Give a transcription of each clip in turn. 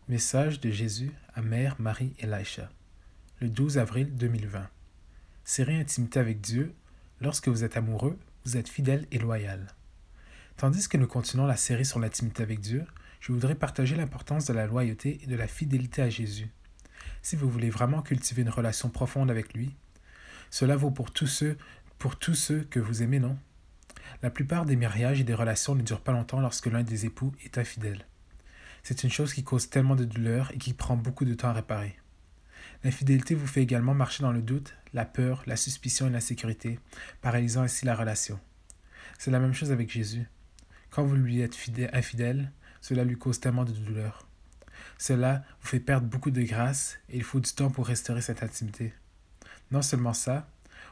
Message de Jésus à Mère Marie et Laïcha, le 12 avril 2020. Série Intimité avec Dieu. Lorsque vous êtes amoureux, vous êtes fidèle et loyal. Tandis que nous continuons la série sur l'intimité avec Dieu, je voudrais partager l'importance de la loyauté et de la fidélité à Jésus. Si vous voulez vraiment cultiver une relation profonde avec lui, cela vaut pour tous ceux que vous aimez, non? La plupart des mariages et des relations ne durent pas longtemps lorsque l'un des époux est infidèle. C'est une chose qui cause tellement de douleur et qui prend beaucoup de temps à réparer. L'infidélité vous fait également marcher dans le doute, la peur, la suspicion et l'insécurité, paralysant ainsi la relation. C'est la même chose avec Jésus. Quand vous lui êtes infidèle, cela lui cause tellement de douleur. Cela vous fait perdre beaucoup de grâce et il faut du temps pour restaurer cette intimité. Non seulement ça,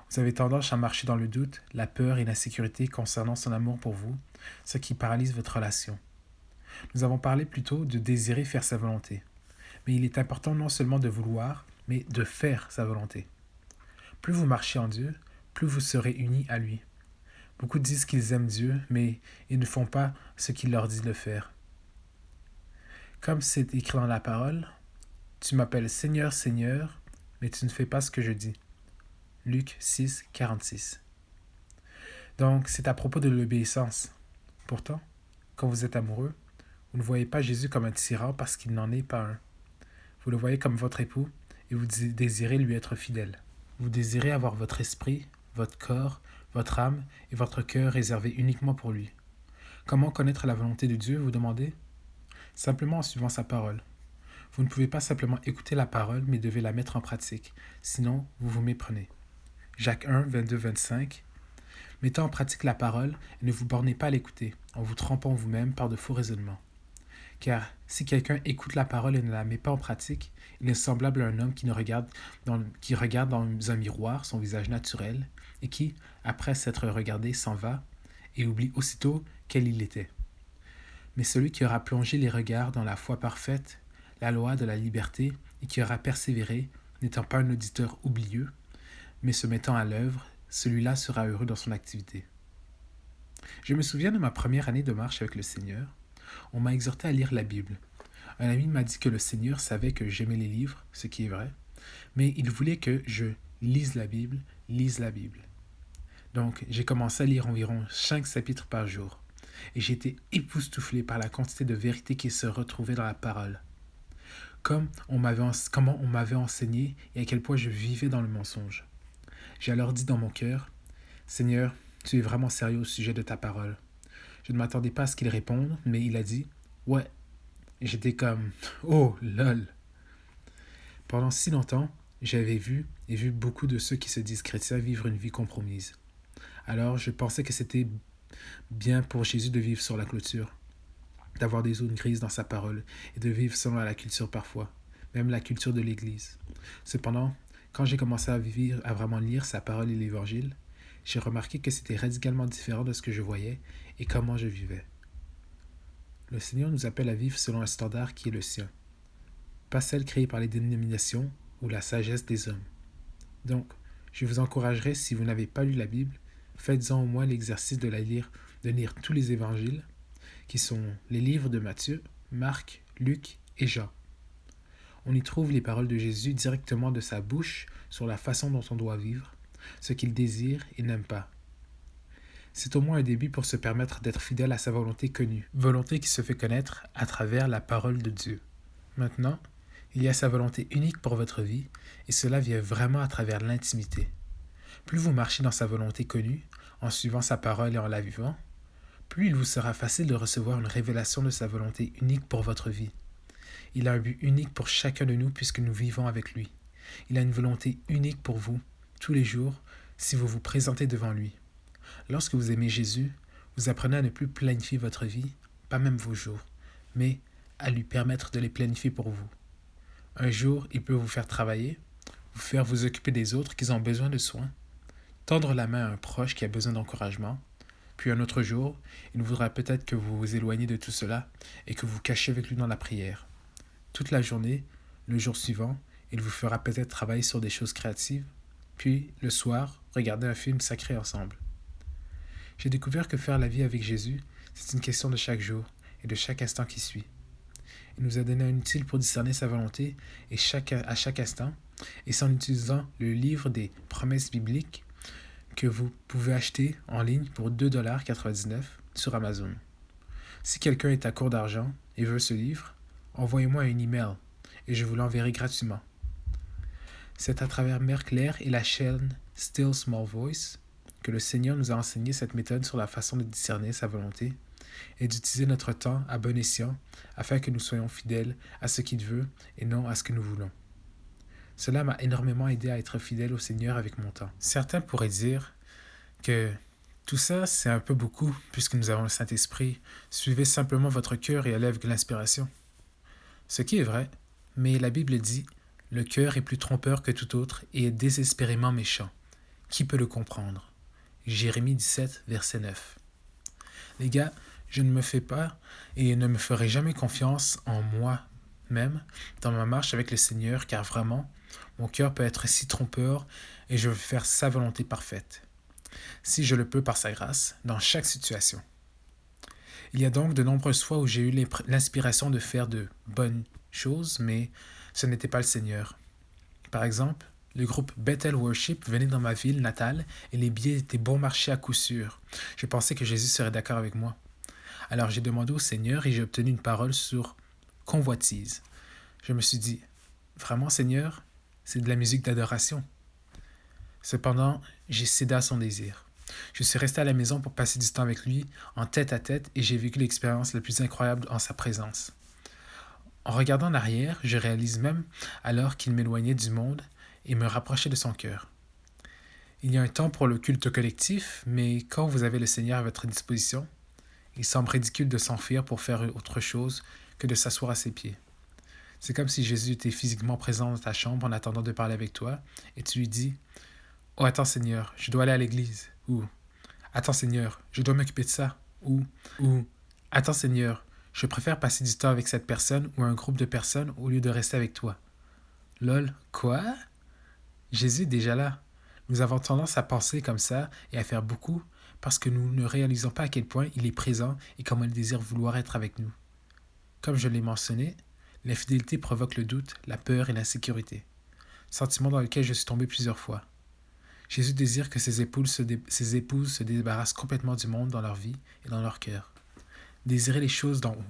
vous avez tendance à marcher dans le doute, la peur et l'insécurité concernant son amour pour vous, ce qui paralyse votre relation. Nous avons parlé plutôt de désirer faire sa volonté. Mais il est important non seulement de vouloir, mais de faire sa volonté. Plus vous marchez en Dieu, plus vous serez unis à lui. Beaucoup disent qu'ils aiment Dieu, mais ils ne font pas ce qu'il leur dit de faire. Comme c'est écrit dans la parole, tu m'appelles Seigneur, Seigneur, mais tu ne fais pas ce que je dis. Luc 6, 46. Donc, c'est à propos de l'obéissance. Pourtant, quand vous êtes amoureux, vous ne voyez pas Jésus comme un tyran parce qu'il n'en est pas un. Vous le voyez comme votre époux et vous désirez lui être fidèle. Vous désirez avoir votre esprit, votre corps, votre âme et votre cœur réservés uniquement pour lui. Comment connaître la volonté de Dieu, vous demandez? Simplement en suivant sa parole. Vous ne pouvez pas simplement écouter la parole, mais devez la mettre en pratique, sinon vous vous méprenez. Jacques 1, 22, 25. Mettez en pratique la parole et ne vous bornez pas à l'écouter, en vous trompant vous-même par de faux raisonnements. Car si quelqu'un écoute la parole et ne la met pas en pratique, il est semblable à un homme qui regarde dans un miroir son visage naturel et qui, après s'être regardé, s'en va et oublie aussitôt quel il était. Mais celui qui aura plongé les regards dans la foi parfaite, la loi de la liberté, et qui aura persévéré, n'étant pas un auditeur oublieux, mais se mettant à l'œuvre, celui-là sera heureux dans son activité. Je me souviens de ma première année de marche avec le Seigneur. On m'a exhorté à lire la Bible. Un ami m'a dit que le Seigneur savait que j'aimais les livres, ce qui est vrai, mais il voulait que je lise la Bible. Donc, j'ai commencé à lire environ 5 chapitres par jour, et j'ai été époustouflé par la quantité de vérité qui se retrouvait dans la parole. Comment on m'avait enseigné et à quel point je vivais dans le mensonge. J'ai alors dit dans mon cœur, « Seigneur, tu es vraiment sérieux au sujet de ta parole. » Je ne m'attendais pas à ce qu'il réponde, mais il a dit « Ouais. » Et j'étais comme « Oh, lol !» Pendant si longtemps, j'avais vu beaucoup de ceux qui se disent chrétiens vivre une vie compromise. Alors, je pensais que c'était bien pour Jésus de vivre sur la clôture, d'avoir des zones grises dans sa parole et de vivre selon la culture parfois, même la culture de l'Église. Cependant, quand j'ai commencé à vraiment lire sa parole et l'Évangile, j'ai remarqué que c'était radicalement différent de ce que je voyais et comment je vivais. Le Seigneur nous appelle à vivre selon un standard qui est le sien, pas celle créée par les dénominations ou la sagesse des hommes. Donc, je vous encouragerai, si vous n'avez pas lu la Bible, faites-en au moins l'exercice de lire tous les évangiles, qui sont les livres de Matthieu, Marc, Luc et Jean. On y trouve les paroles de Jésus directement de sa bouche sur la façon dont on doit vivre, ce qu'il désire et n'aime pas. C'est au moins un début pour se permettre d'être fidèle à sa volonté connue, volonté qui se fait connaître à travers la parole de Dieu. Maintenant, il y a sa volonté unique pour votre vie, et cela vient vraiment à travers l'intimité. Plus vous marchez dans sa volonté connue, en suivant sa parole et en la vivant, plus il vous sera facile de recevoir une révélation de sa volonté unique pour votre vie. Il a un but unique pour chacun de nous puisque nous vivons avec lui. Il a une volonté unique pour vous, tous les jours, si vous vous présentez devant lui. Lorsque vous aimez Jésus, vous apprenez à ne plus planifier votre vie, pas même vos jours, mais à lui permettre de les planifier pour vous. Un jour, il peut vous faire travailler, vous faire vous occuper des autres qui ont besoin de soins, tendre la main à un proche qui a besoin d'encouragement, puis un autre jour, il voudra peut-être que vous vous éloigniez de tout cela et que vous vous cachiez avec lui dans la prière. Toute la journée, le jour suivant, il vous fera peut-être travailler sur des choses créatives, puis, le soir, regarder un film sacré ensemble. J'ai découvert que faire la vie avec Jésus, c'est une question de chaque jour et de chaque instant qui suit. Il nous a donné un outil pour discerner sa volonté à chaque instant, et c'est en utilisant le livre des promesses bibliques que vous pouvez acheter en ligne pour 2,99$ sur Amazon. Si quelqu'un est à court d'argent et veut ce livre, envoyez-moi un email et je vous l'enverrai gratuitement. C'est à travers Mère Claire et la chaîne Still Small Voice que le Seigneur nous a enseigné cette méthode sur la façon de discerner sa volonté et d'utiliser notre temps à bon escient afin que nous soyons fidèles à ce qu'il veut et non à ce que nous voulons. Cela m'a énormément aidé à être fidèle au Seigneur avec mon temps. Certains pourraient dire que tout ça, c'est un peu beaucoup puisque nous avons le Saint-Esprit. Suivez simplement votre cœur et allez avec l'inspiration. Ce qui est vrai, mais la Bible dit « Le cœur est plus trompeur que tout autre et est désespérément méchant. Qui peut le comprendre ?» Jérémie 17, verset 9. Les gars, je ne me fais pas et ne me ferai jamais confiance en moi-même dans ma marche avec le Seigneur, car vraiment, mon cœur peut être si trompeur et je veux faire sa volonté parfaite, si je le peux par sa grâce, dans chaque situation. Il y a donc de nombreuses fois où j'ai eu l'inspiration de faire de bonnes choses, mais ce n'était pas le Seigneur. Par exemple, le groupe Bethel Worship venait dans ma ville natale et les billets étaient bon marché à coup sûr. Je pensais que Jésus serait d'accord avec moi. Alors j'ai demandé au Seigneur et j'ai obtenu une parole sur convoitise. Je me suis dit, vraiment Seigneur, c'est de la musique d'adoration. Cependant, j'ai cédé à son désir. Je suis resté à la maison pour passer du temps avec lui, en tête à tête, et j'ai vécu l'expérience la plus incroyable en sa présence. En regardant en arrière, je réalise même alors qu'il m'éloignait du monde et me rapprochait de son cœur. Il y a un temps pour le culte collectif, mais quand vous avez le Seigneur à votre disposition, il semble ridicule de s'enfuir pour faire autre chose que de s'asseoir à ses pieds. C'est comme si Jésus était physiquement présent dans ta chambre en attendant de parler avec toi, et tu lui dis « Oh, attends Seigneur, je dois aller à l'église » ou « Attends Seigneur, je dois m'occuper de ça » ou « Attends Seigneur, je préfère passer du temps avec cette personne ou un groupe de personnes au lieu de rester avec toi. » Lol, quoi? Jésus est déjà là. Nous avons tendance à penser comme ça et à faire beaucoup parce que nous ne réalisons pas à quel point il est présent et comment il désire vouloir être avec nous. Comme je l'ai mentionné, l'infidélité provoque le doute, la peur et l'insécurité, sentiment dans lequel je suis tombé plusieurs fois. Jésus désire que ses épouses se débarrassent complètement du monde dans leur vie et dans leur cœur. Désirer les choses d'en haut.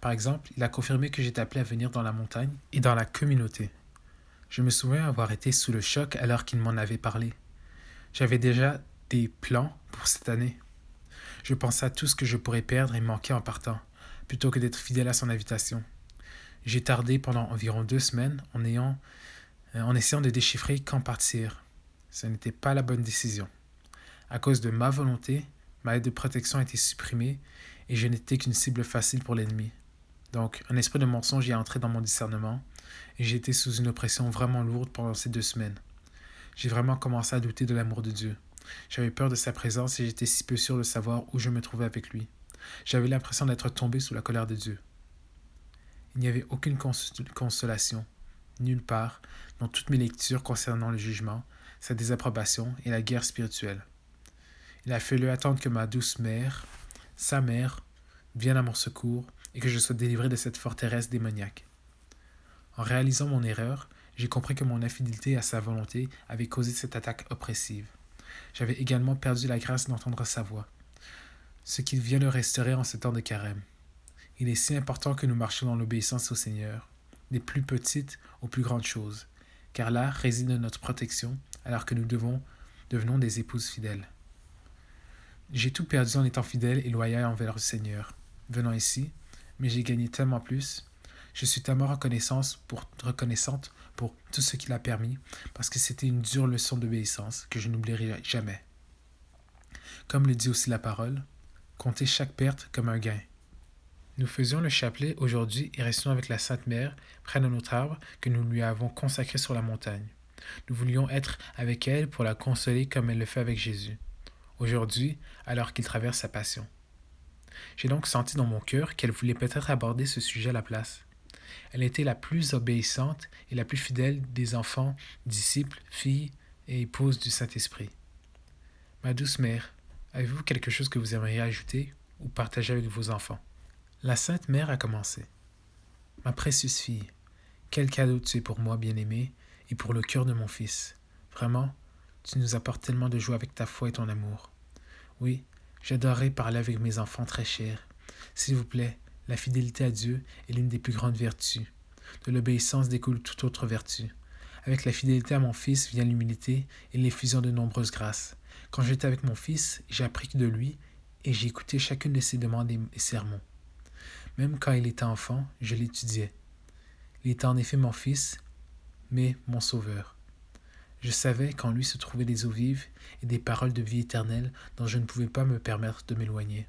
Par exemple, il a confirmé que j'étais appelé à venir dans la montagne et dans la communauté. Je me souviens avoir été sous le choc alors qu'il m'en avait parlé. J'avais déjà des plans pour cette année. Je pensais à tout ce que je pourrais perdre et manquer en partant, plutôt que d'être fidèle à son invitation. J'ai tardé pendant environ 2 semaines en essayant de déchiffrer quand partir. Ce n'était pas la bonne décision. À cause de ma volonté, ma aide de protection a été supprimée et je n'étais qu'une cible facile pour l'ennemi. Donc, un esprit de mensonge y est entré dans mon discernement et j'ai été sous une oppression vraiment lourde pendant ces 2 semaines. J'ai vraiment commencé à douter de l'amour de Dieu. J'avais peur de sa présence et j'étais si peu sûr de savoir où je me trouvais avec lui. J'avais l'impression d'être tombé sous la colère de Dieu. Il n'y avait aucune consolation, nulle part, dans toutes mes lectures concernant le jugement, sa désapprobation et la guerre spirituelle. Il a fallu attendre que ma douce mère, sa mère, vienne à mon secours et que je sois délivré de cette forteresse démoniaque. En réalisant mon erreur, j'ai compris que mon infidélité à sa volonté avait causé cette attaque oppressive. J'avais également perdu la grâce d'entendre sa voix, ce qui vient de restaurer en ce temps de carême. Il est si important que nous marchions dans l'obéissance au Seigneur, des plus petites aux plus grandes choses, car là réside notre protection alors que nous devenons des épouses fidèles. J'ai tout perdu en étant fidèle et loyal envers le Seigneur, venant ici, mais j'ai gagné tellement plus. Je suis tellement reconnaissante pour tout ce qu'il a permis, parce que c'était une dure leçon d'obéissance que je n'oublierai jamais. Comme le dit aussi la parole, comptez chaque perte comme un gain. Nous faisions le chapelet aujourd'hui et restions avec la Sainte Mère près de notre arbre que nous lui avons consacré sur la montagne. Nous voulions être avec elle pour la consoler comme elle le fait avec Jésus, aujourd'hui, alors qu'il traverse sa passion. J'ai donc senti dans mon cœur qu'elle voulait peut-être aborder ce sujet à la place. Elle était la plus obéissante et la plus fidèle des enfants, disciples, filles et épouses du Saint-Esprit. Ma douce mère, avez-vous quelque chose que vous aimeriez ajouter ou partager avec vos enfants? La Sainte Mère a commencé. Ma précieuse fille, quel cadeau tu es pour moi, bien-aimé, et pour le cœur de mon fils. Vraiment, tu nous apportes tellement de joie avec ta foi et ton amour. Oui, j'adorerais parler avec mes enfants très chers. S'il vous plaît, la fidélité à Dieu est l'une des plus grandes vertus. De l'obéissance découle toute autre vertu. Avec la fidélité à mon fils vient l'humilité et l'effusion de nombreuses grâces. Quand j'étais avec mon fils, j'ai appris de lui et j'ai écouté chacune de ses demandes et sermons. Même quand il était enfant, je l'étudiais. Il était en effet mon fils, mais mon sauveur. Je savais qu'en lui se trouvaient des eaux vives et des paroles de vie éternelle dont je ne pouvais pas me permettre de m'éloigner.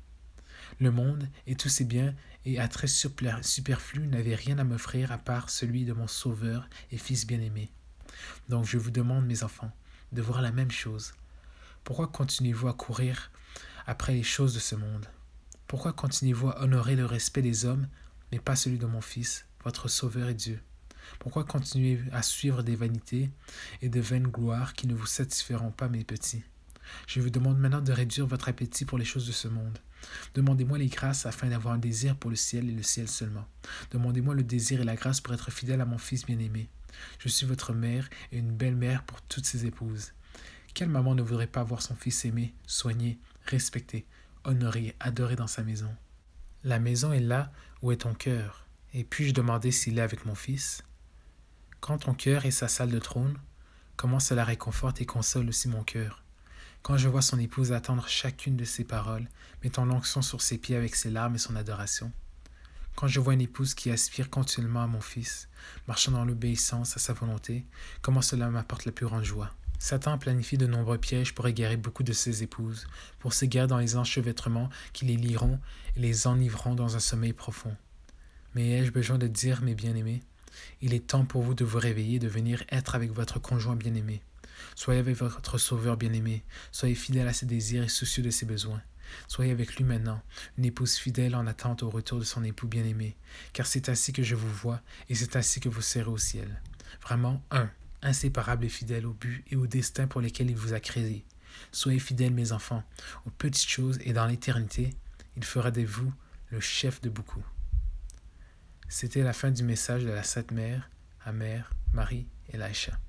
Le monde et tous ses biens et attraits superflus n'avaient rien à m'offrir à part celui de mon sauveur et fils bien-aimé. Donc je vous demande, mes enfants, de voir la même chose. Pourquoi continuez-vous à courir après les choses de ce monde? Pourquoi continuez-vous à honorer le respect des hommes, mais pas celui de mon Fils, votre Sauveur et Dieu? Pourquoi continuez à suivre des vanités et de vaines gloires qui ne vous satisferont pas, mes petits? Je vous demande maintenant de réduire votre appétit pour les choses de ce monde. Demandez-moi les grâces afin d'avoir un désir pour le ciel et le ciel seulement. Demandez-moi le désir et la grâce pour être fidèle à mon Fils bien-aimé. Je suis votre mère et une belle mère pour toutes ses épouses. Quelle maman ne voudrait pas voir son fils aimé, soigné, respecté, honoré, adoré dans sa maison? La maison est là où est ton cœur. Et puis-je demander s'il est avec mon fils? Quand ton cœur est sa salle de trône, comment cela réconforte et console aussi mon cœur? Quand je vois son épouse attendre chacune de ses paroles, mettant l'onction sur ses pieds avec ses larmes et son adoration. Quand je vois une épouse qui aspire continuellement à mon fils, marchant dans l'obéissance à sa volonté, comment cela m'apporte la plus grande joie. Satan planifie de nombreux pièges pour égarer beaucoup de ses épouses, pour s'égarer dans les enchevêtrements qui les lieront et les enivreront dans un sommeil profond. Mais ai-je besoin de dire, mes bien-aimés, il est temps pour vous de vous réveiller et de venir être avec votre conjoint bien-aimé. Soyez avec votre Sauveur bien-aimé, soyez fidèle à ses désirs et soucieux de ses besoins. Soyez avec lui maintenant, une épouse fidèle en attente au retour de son époux bien-aimé, car c'est ainsi que je vous vois et c'est ainsi que vous serez au ciel. Vraiment, inséparable et fidèle au but et au destin pour lesquels il vous a créé. Soyez fidèles, mes enfants, aux petites choses et dans l'éternité, il fera de vous le chef de beaucoup. C'était la fin du message de la Sainte Mère, à Mère, Marie et Laïcha.